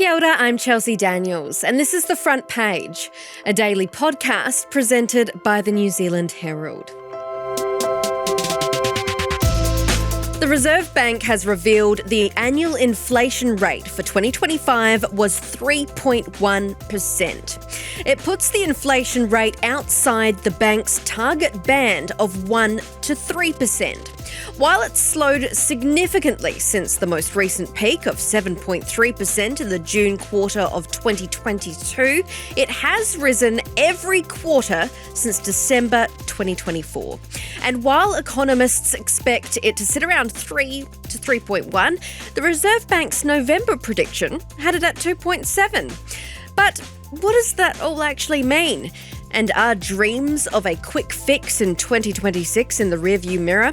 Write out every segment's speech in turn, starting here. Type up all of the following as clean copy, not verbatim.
Kia ora, I'm Chelsea Daniels, and this is The Front Page, a daily podcast presented by the New Zealand Herald. The Reserve Bank has revealed the annual inflation rate for 2025 was 3.1%. It puts the inflation rate outside the bank's target band of 1 to 3%. While it's slowed significantly since the most recent peak of 7.3% in the June quarter of 2022, it has risen every quarter since December 2024. And while economists expect it to sit around 3 to 3.1, the Reserve Bank's November prediction had it at 2.7. But what does that all actually mean? And are dreams of a quick fix in 2026 in the rearview mirror?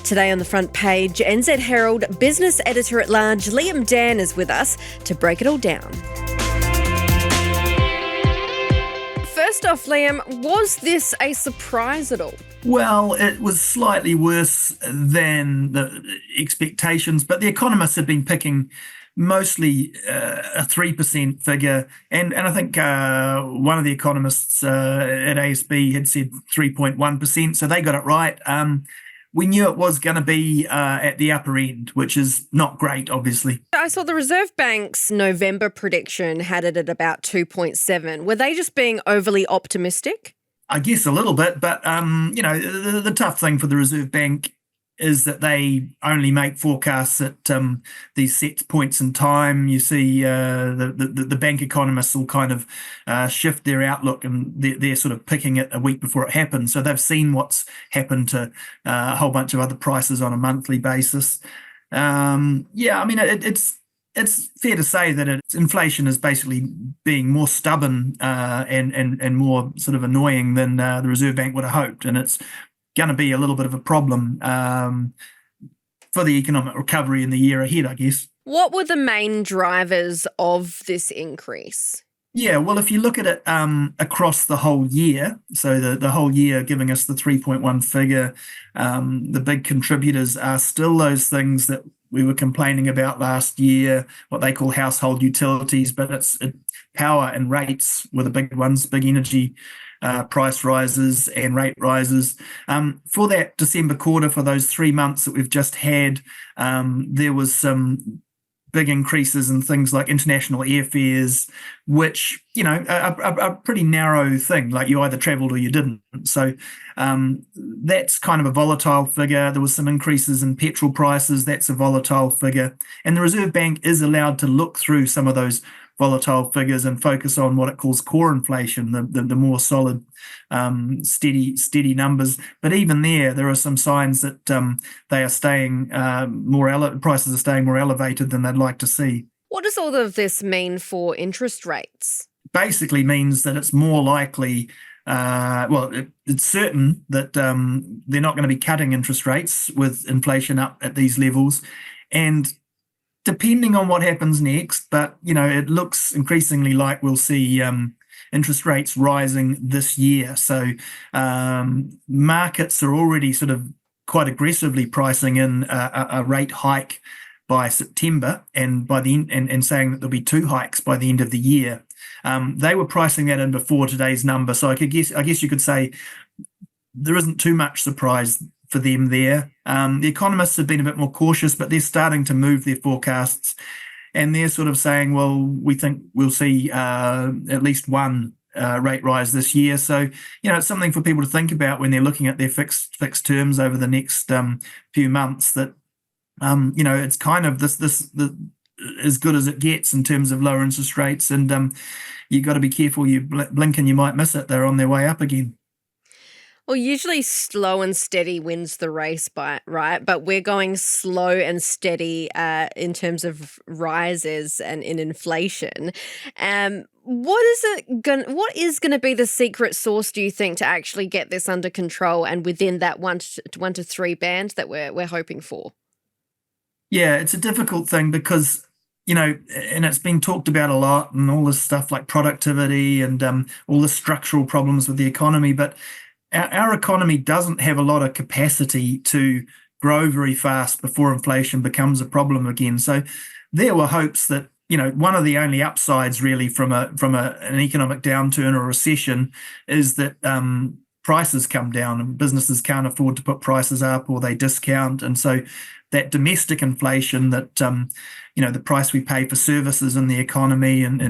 Today on The Front Page, NZ Herald Business Editor-at-Large Dann is with us to break it all down. First off, Liam, was this a surprise at all? Well, it was slightly worse than the expectations, but the economists have been picking mostly a 3% figure. And I think one of the economists at ASB had said 3.1%, so they got it right. We knew it was going to be at the upper end, which is not great, obviously. I saw the Reserve Bank's November prediction had it at about 2.7. Were they just being overly optimistic? I guess a little bit, but the tough thing for the Reserve Bank is that they only make forecasts at these set points in time. You see the bank economists will kind of shift their outlook, and they're sort of picking it a week before it happens. So they've seen what's happened to a whole bunch of other prices on a monthly basis. It's fair to say that inflation is basically being more stubborn and more sort of annoying than the Reserve Bank would have hoped, and it's going to be a little bit of a problem for the economic recovery in the year ahead, I guess. What were the main drivers of this increase? Yeah, well, if you look at it across the whole year, so the whole year giving us the 3.1 figure, the big contributors are still those things that we were complaining about last year, what they call household utilities, but it's power and rates were the big ones, big energy price rises and rate rises. For that December quarter, for those 3 months that we've just had, there was some big increases in things like international airfares, which, are a pretty narrow thing, like you either travelled or you didn't. So that's kind of a volatile figure. There was some increases in petrol prices. That's a volatile figure. And the Reserve Bank is allowed to look through some of those volatile figures and focus on what it calls core inflation, the more solid, steady numbers. But even there are some signs that they are staying prices are staying more elevated than they'd like to see. What does all of this mean for interest rates? Basically means that it's more likely, it's certain that they're not going to be cutting interest rates with inflation up at these levels. And depending on what happens next, but, it looks increasingly like we'll see interest rates rising this year. So markets are already sort of quite aggressively pricing in a rate hike by September, and by the end, and saying that there'll be 2 hikes by the end of the year. They were pricing that in before today's number. So I guess you could say there isn't too much surprise for them there. The economists have been a bit more cautious, but they're starting to move their forecasts, and they're sort of saying, well, we think we'll see at least 1 rate rise this year. So, it's something for people to think about when they're looking at their fixed terms over the next few months, that, it's kind of this as good as it gets in terms of lower interest rates. And you've got to be careful. You blink and you might miss it. They're on their way up again. Well, usually slow and steady wins the race, right? But we're going slow and steady in terms of rises and in inflation. What is going to be the secret sauce, do you think, to actually get this under control and within that 1 to 3 band that we're hoping for? Yeah, it's a difficult thing because, and it's been talked about a lot, and all this stuff like productivity and all the structural problems with the economy, but our economy doesn't have a lot of capacity to grow very fast before inflation becomes a problem again. So there were hopes that one of the only upsides really from an economic downturn or recession is that prices come down and businesses can't afford to put prices up, or they discount, and so that domestic inflation, that the price we pay for services in the economy and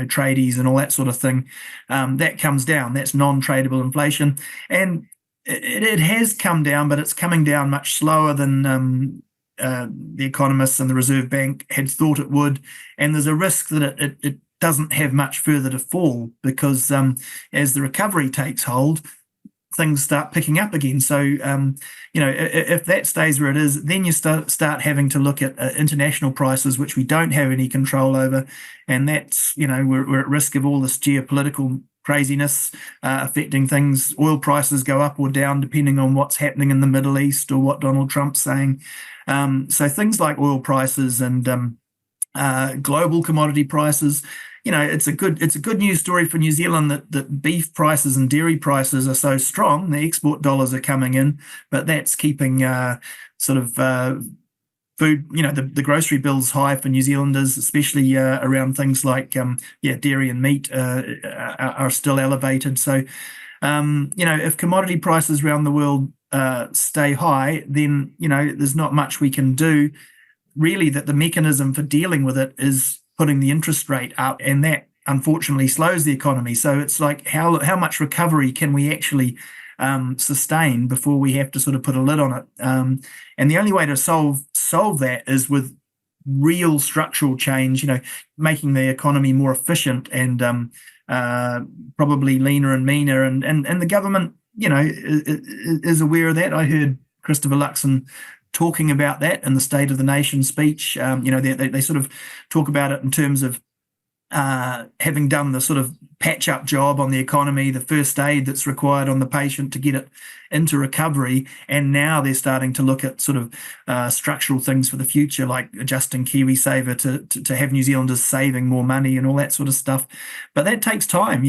tradies and all that sort of thing, that comes down. That's non-tradable inflation, and it has come down, but it's coming down much slower than the economists and the Reserve Bank had thought it would, and there's a risk that it doesn't have much further to fall, because as the recovery takes hold, things start picking up again. So if that stays where it is, then you start having to look at international prices, which we don't have any control over, and that's we're at risk of all this geopolitical craziness affecting things. Oil prices go up or down depending on what's happening in the Middle East or what Donald Trump's saying. So things like oil prices and global commodity prices, it's a good news story for New Zealand that beef prices and dairy prices are so strong. The export dollars are coming in, but that's keeping food, the grocery bills high for New Zealanders, especially around things like dairy and meat are still elevated. So if commodity prices around the world stay high, then there's not much we can do. Really, that the mechanism for dealing with it is putting the interest rate up, and that unfortunately slows the economy. So it's like how much recovery can we actually sustain before we have to sort of put a lid on it? And the only way to solve that is with real structural change, making the economy more efficient and probably leaner and meaner. And the government, is aware of that. I heard Christopher Luxon talking about that in the State of the Nation speech. They sort of talk about it in terms of having done the sort of patch-up job on the economy, the first aid that's required on the patient to get it into recovery, and now they're starting to look at sort of structural things for the future, like adjusting KiwiSaver to have New Zealanders saving more money and all that sort of stuff. But that takes time.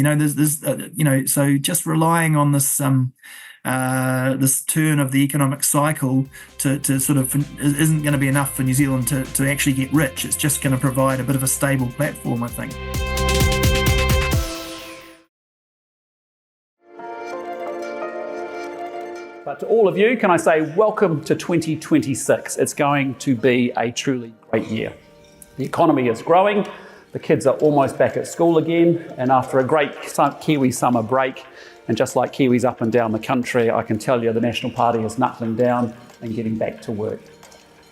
So just relying on this this turn of the economic cycle to sort of isn't going to be enough for New Zealand to actually get rich. It's just going to provide a bit of a stable platform, I think. But to all of you, can I say welcome to 2026. It's going to be a truly great year. The economy is growing, the kids are almost back at school again, and after a great Kiwi summer break, and just like Kiwis up and down the country, I can tell you the National Party is knuckling down and getting back to work.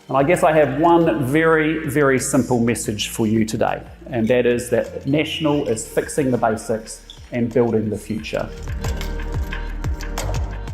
And I guess I have one very, very simple message for you today, and that is that National is fixing the basics and building the future.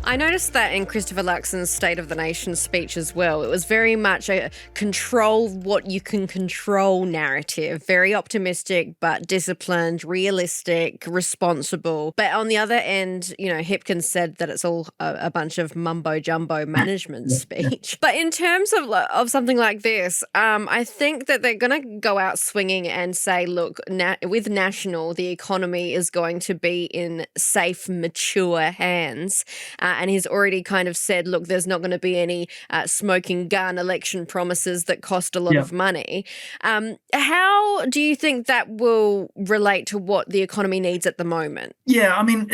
I noticed that in Christopher Luxon's State of the Nation speech as well. It was very much a control what you can control narrative. Very optimistic, but disciplined, realistic, responsible. But on the other end, Hipkins said that it's all a bunch of mumbo-jumbo management speech. But in terms of something like this, I think that they're going to go out swinging and say, look, with National, the economy is going to be in safe, mature hands. And he's already kind of said, look, there's not going to be any smoking gun election promises that cost a lot of money. How do you think that will relate to what the economy needs at the moment? Yeah, I mean,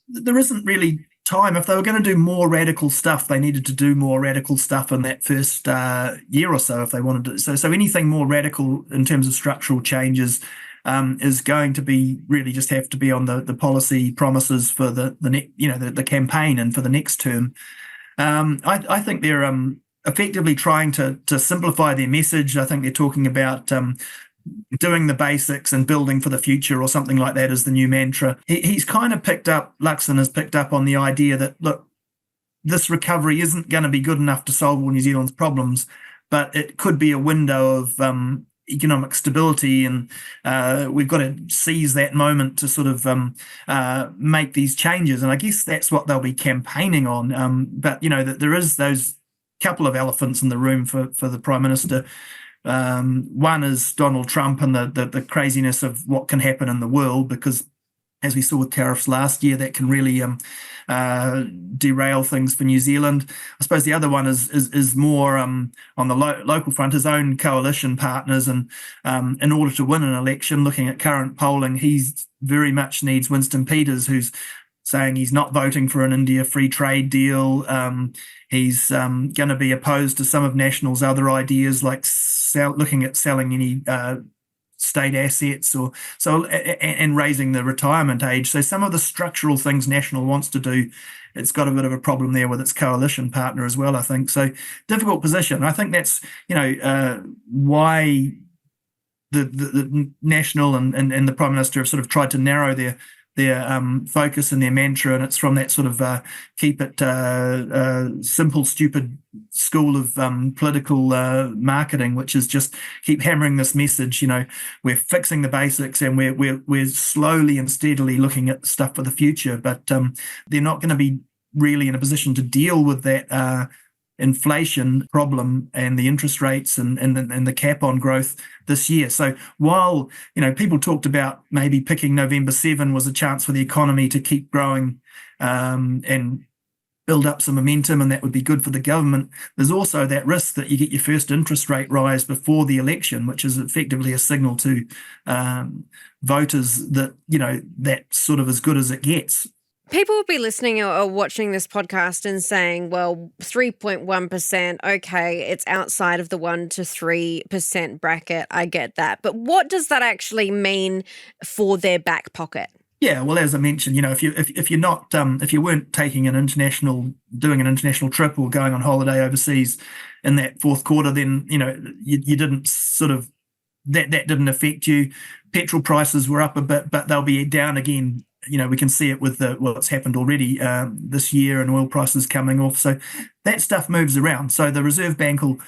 there isn't really time. If they were going to do more radical stuff, they needed to do more radical stuff in that first year or so if they wanted to. So anything more radical in terms of structural changes is going to be really just have to be on the policy promises for the campaign and for the next term. I think they're effectively trying to simplify their message. I think they're talking about doing the basics and building for the future or something like that is the new mantra. He's kind of Luxon has picked up on the idea that, look, this recovery isn't going to be good enough to solve all New Zealand's problems, but it could be a window of economic stability, and we've got to seize that moment to sort of make these changes. And I guess that's what they'll be campaigning on. But that there is those couple of elephants in the room for the Prime Minister. One is Donald Trump and the craziness of what can happen in the world, because as we saw with tariffs last year, that can really derail things for New Zealand. I suppose the other one is more on the local front, his own coalition partners, and in order to win an election, looking at current polling, he very much needs Winston Peters, who's saying he's not voting for an India free trade deal. He's going to be opposed to some of National's other ideas, like looking at selling any state assets and raising the retirement age. So some of the structural things National wants to do, it's got a bit of a problem there with its coalition partner as well, I think. So difficult position. I think that's why the National and the Prime Minister have sort of tried to narrow their focus and their mantra, and it's from that sort of keep it simple, stupid school of political marketing, which is just keep hammering this message. We're fixing the basics, and we're slowly and steadily looking at stuff for the future, but they're not going to be really in a position to deal with that inflation problem and the interest rates and the cap on growth this year. So while people talked about maybe picking November 7 was a chance for the economy to keep growing and build up some momentum, and that would be good for the government, there's also that risk that you get your first interest rate rise before the election, which is effectively a signal to voters that that's sort of as good as it gets. People will be listening or watching this podcast and saying, well, 3.1%, okay, it's outside of the 1 to 3% bracket. I get that. But what does that actually mean for their back pocket? Yeah, well, as I mentioned, if you're not if you weren't doing an international trip or going on holiday overseas in that fourth quarter, then you didn't sort of that didn't affect you. Petrol prices were up a bit, but they'll be down again. We can see it with what's happened already this year, and oil prices coming off. So that stuff moves around. So the Reserve Bank will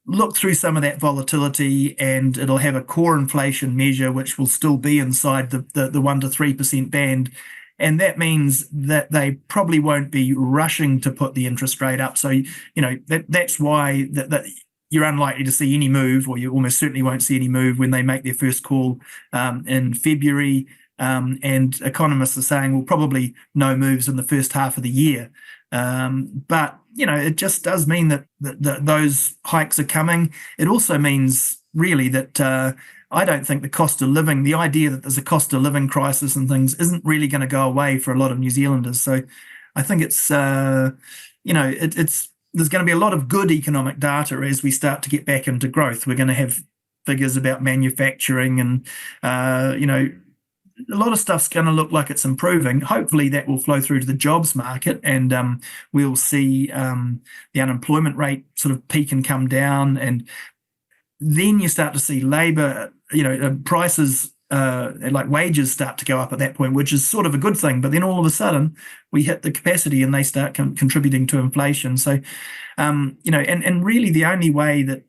look through some of that volatility, and it'll have a core inflation measure, which will still be inside the 1 to 3% band. And that means that they probably won't be rushing to put the interest rate up. So, that's why that you're unlikely to see any move, or you almost certainly won't see any move when they make their first call in February. And economists are saying, well, probably no moves in the first half of the year. But, it just does mean that those hikes are coming. It also means really that I don't think the cost of living, the idea that there's a cost of living crisis and things isn't really going to go away for a lot of New Zealanders. So I think it's, there's going to be a lot of good economic data as we start to get back into growth. We're going to have figures about manufacturing and, a lot of stuff's going to look like it's improving. Hopefully that will flow through to the jobs market, and we'll see the unemployment rate sort of peak and come down. And then you start to see labour, prices like wages start to go up at that point, which is sort of a good thing. But then all of a sudden we hit the capacity and they start contributing to inflation. So, and really the only way that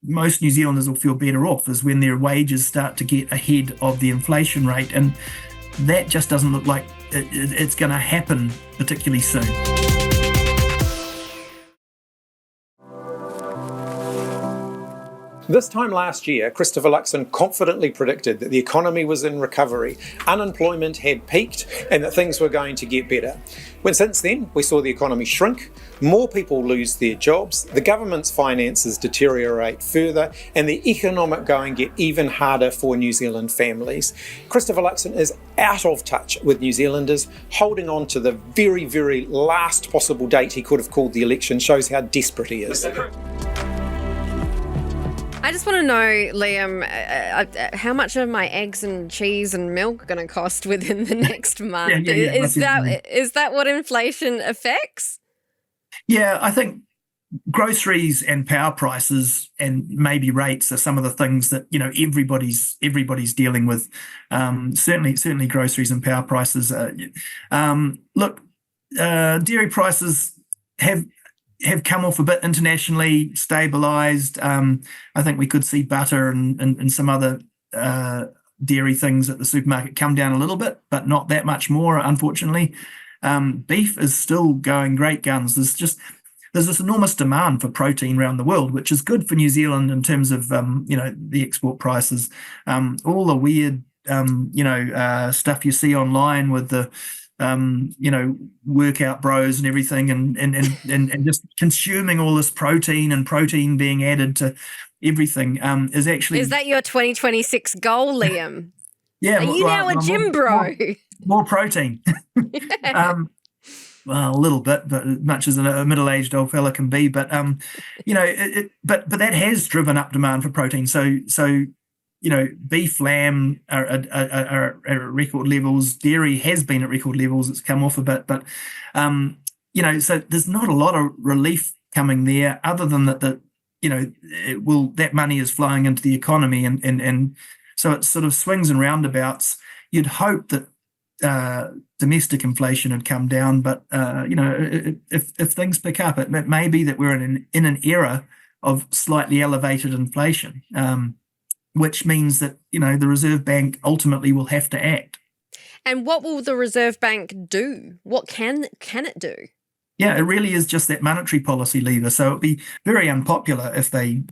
most New Zealanders will feel better off is when their wages start to get ahead of the inflation rate, and that just doesn't look like it's going to happen particularly soon. This time last year, Christopher Luxon confidently predicted that the economy was in recovery, unemployment had peaked, and that things were going to get better. When since then, we saw the economy shrink, more people lose their jobs, the government's finances deteriorate further, and the economic going get even harder for New Zealand families. Christopher Luxon is out of touch with New Zealanders, holding on to the very, very last possible date he could have called the election. Shows how desperate he is. I just want to know, Liam, how much are my eggs and cheese and milk going to cost within the next month? Yeah, is that what inflation affects? Yeah, I think groceries and power prices and maybe rates are some of the things that everybody's dealing with. Certainly groceries and power prices. Dairy prices have come off a bit internationally, stabilised. I think we could see butter and some other dairy things at the supermarket come down a little bit, but not that much more, unfortunately. Beef is still going great guns. There's this enormous demand for protein around the world, which is good for New Zealand in terms of the export prices. All the weird stuff you see online with the workout bros and everything, and just consuming all this protein and protein being added to everything is actually. Is that your 2026 goal, Liam? Yeah. Are you now a gym bro? More protein. Well, a little bit, but as much as a middle-aged old fella can be. But but that has driven up demand for protein. So beef, lamb are at record levels. Dairy has been at record levels. It's come off a bit, but so there's not a lot of relief coming there, other than that that money is flowing into the economy, and so it sort of swings and roundabouts. You'd hope that domestic inflation had come down, but if things pick up, it may be that we're in an era of slightly elevated inflation, which means that the Reserve Bank ultimately will have to act. And what will the Reserve Bank do? What can it do? Yeah, it really is just that monetary policy lever. So it'd be very unpopular if they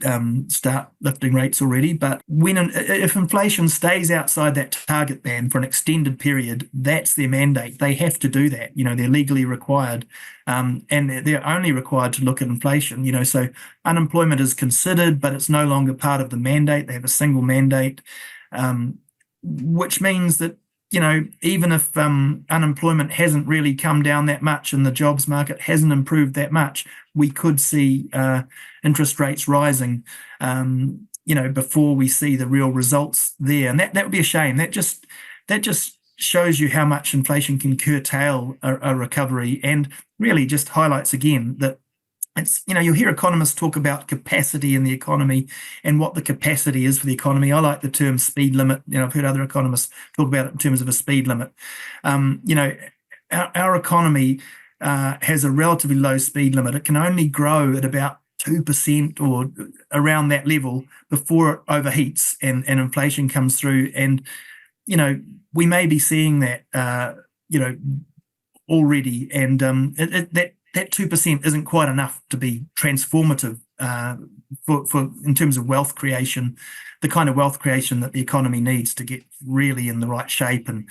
start lifting rates already. But if inflation stays outside that target band for an extended period, that's their mandate. They have to do that. They're legally required, and they're only required to look at inflation. So unemployment is considered, but it's no longer part of the mandate. They have a single mandate, which means that even if unemployment hasn't really come down that much and the jobs market hasn't improved that much, we could see interest rates rising, before we see the real results there. And that would be a shame. That just shows you how much inflation can curtail a recovery, and really just highlights again that it's, you'll hear economists talk about capacity in the economy and what the capacity is for the economy. I like the term speed limit. I've heard other economists talk about it in terms of a speed limit. Our economy has a relatively low speed limit. It can only grow at about 2% or around that level before it overheats and inflation comes through. And, we may be seeing that, already. And that 2% isn't quite enough to be transformative for in terms of wealth creation, the kind of wealth creation that the economy needs to get really in the right shape, and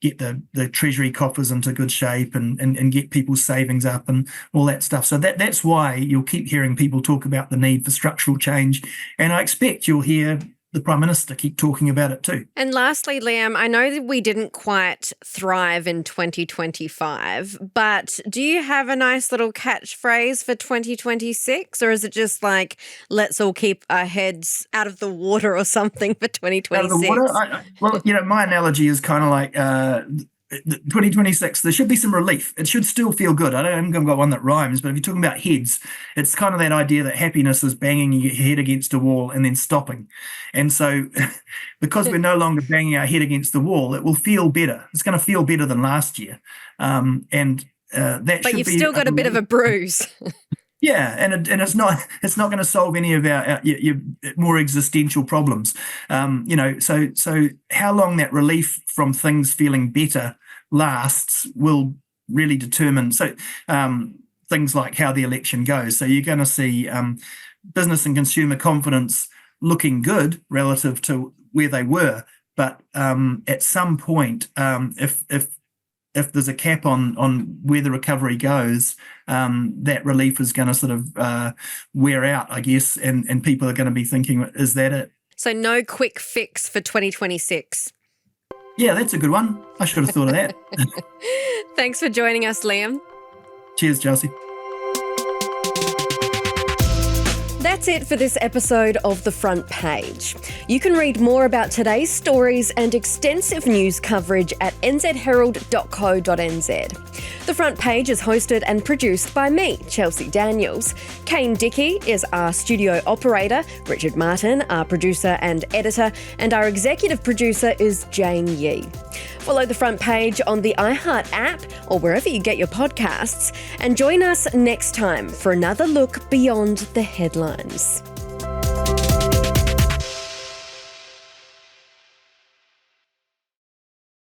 get the treasury coffers into good shape, and get people's savings up and all that stuff. So that's why you'll keep hearing people talk about the need for structural change, and I expect you'll hear the Prime Minister keep talking about it too. And lastly, Liam, I know that we didn't quite thrive in 2025, but do you have a nice little catchphrase for 2026? Or is it just like, let's all keep our heads out of the water or something for 2026? Out of the water? My analogy is kind of like 2026, there should be some relief. It should still feel good. I haven't got one that rhymes, but if you're talking about heads, it's kind of that idea that happiness is banging your head against a wall and then stopping. And so because we're no longer banging our head against the wall, it will feel better. It's going to feel better than last year. But you've still got a bit of a bruise. Yeah, and it's not going to solve any of your more existential problems. So how long that relief from things feeling better lasts will really determine things like how the election goes. So you're going to see business and consumer confidence looking good relative to where they were, but at some point, if there's a cap on where the recovery goes, that relief is going to sort of wear out, I guess, and people are going to be thinking, is that it? So no quick fix for 2026. Yeah, that's a good one. I should have thought of that. Thanks for joining us, Liam. Cheers, Chelsea. That's it for this episode of The Front Page. You can read more about today's stories and extensive news coverage at nzherald.co.nz. The Front Page is hosted and produced by me, Chelsea Daniels. Kane Dickey is our studio operator, Richard Martin, our producer and editor, and our executive producer is Jane Yee. Follow The Front Page on the iHeart app or wherever you get your podcasts, and join us next time for another look beyond the headlines.